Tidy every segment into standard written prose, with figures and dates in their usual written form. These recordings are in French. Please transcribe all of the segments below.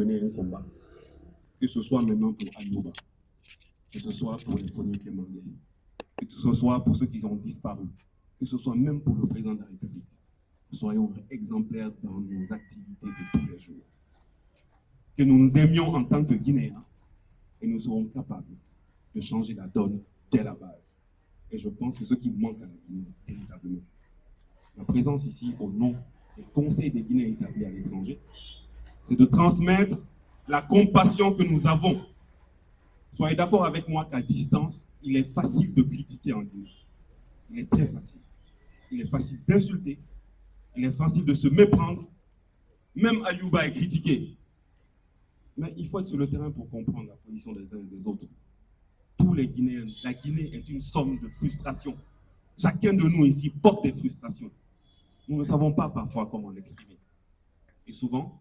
mener un combat, que ce soit maintenant pour Ayouba, que ce soit pour les Fonik et Mangé, que ce soit pour ceux qui ont disparu, que ce soit même pour le président de la République. Soyons exemplaires dans nos activités de tous les jours. Que nous nous aimions en tant que Guinéens et nous serons capables de changer la donne dès la base. Et je pense que ce qui manque à la Guinée, véritablement, ma présence ici au nom des conseils des Guinéens établis à l'étranger, c'est de transmettre la compassion que nous avons. Soyez d'accord avec moi qu'à distance, il est facile de critiquer en Guinée. Il est très facile. Il est facile d'insulter. Il est facile de se méprendre. Même Ayouba est critiqué. Mais il faut être sur le terrain pour comprendre la position des uns et des autres. Tous les Guinéens, la Guinée est une somme de frustrations. Chacun de nous ici porte des frustrations. Nous ne savons pas parfois comment l'exprimer. Et souvent,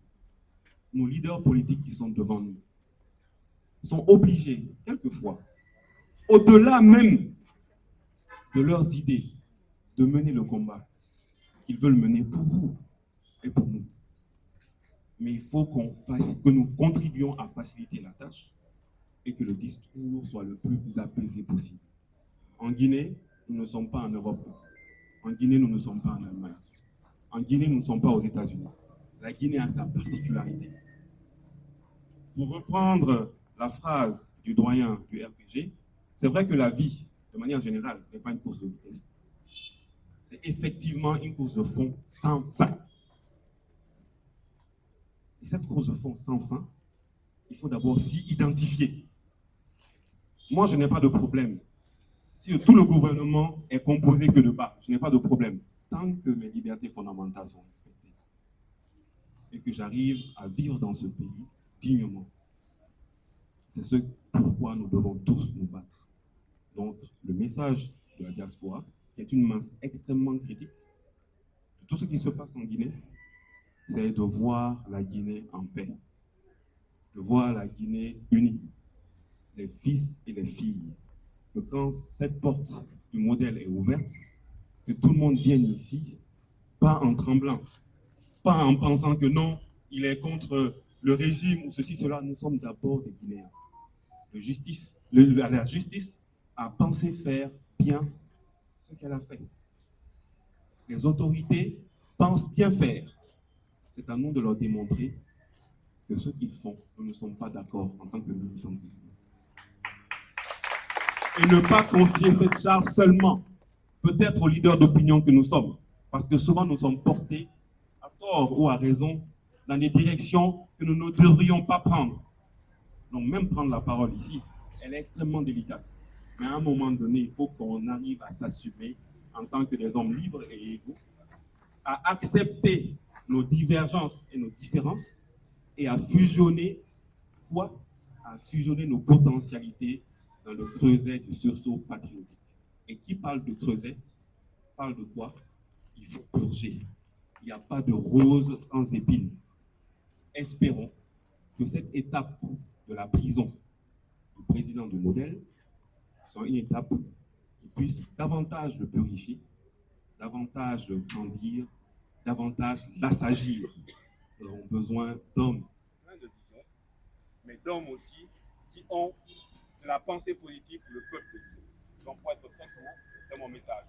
nos leaders politiques qui sont devant nous sont obligés, quelquefois, au-delà même de leurs idées, de mener le combat qu'ils veulent mener pour vous et pour nous. Mais il faut que nous contribuions à faciliter la tâche et que le discours soit le plus apaisé possible. En Guinée, nous ne sommes pas en Europe. En Guinée, nous ne sommes pas en Allemagne. En Guinée, nous ne sommes pas aux États-Unis. La Guinée a sa particularité. Pour reprendre la phrase du doyen du RPG, c'est vrai que la vie, de manière générale, n'est pas une course de vitesse. C'est effectivement une course de fond sans fin. Et cette course de fond sans fin, il faut d'abord s'y identifier. Moi, je n'ai pas de problème. Si tout le gouvernement est composé que de bas, je n'ai pas de problème. Tant que mes libertés fondamentales sont respectées et que j'arrive à vivre dans ce pays dignement. C'est ce pourquoi nous devons tous nous battre. Donc, le message de la diaspora, qui est une masse extrêmement critique de tout ce qui se passe en Guinée, c'est de voir la Guinée en paix, de voir la Guinée unie, les fils et les filles, que quand cette porte du modèle est ouverte, que tout le monde vienne ici, pas en tremblant, pas en pensant que non, il est contre le régime ou ceci, cela. Nous sommes d'abord des Guinéens. La justice a pensé faire bien ce qu'elle a fait. Les autorités pensent bien faire. C'est à nous de leur démontrer que ce qu'ils font, nous ne sommes pas d'accord en tant que militants politiques. Et ne pas confier cette charge seulement, peut-être aux leaders d'opinion que nous sommes, parce que souvent nous sommes portés, à tort ou à raison, dans des directions que nous ne devrions pas prendre. Donc même prendre la parole ici, elle est extrêmement délicate. Mais à un moment donné, il faut qu'on arrive à s'assumer en tant que des hommes libres et égaux, à accepter nos divergences et nos différences et à fusionner quoi? À fusionner nos potentialités dans le creuset du sursaut patriotique. Et qui parle de creuset parle de quoi? Il faut purger. Il n'y a pas de rose sans épines. Espérons que cette étape de la prison du président du modèle soit une étape qui puisse davantage le purifier, davantage le grandir, davantage l'assagir. Nous avons besoin d'hommes. Mais d'hommes aussi qui ont de la pensée positive pour le peuple. Donc pour être très court, c'est mon message.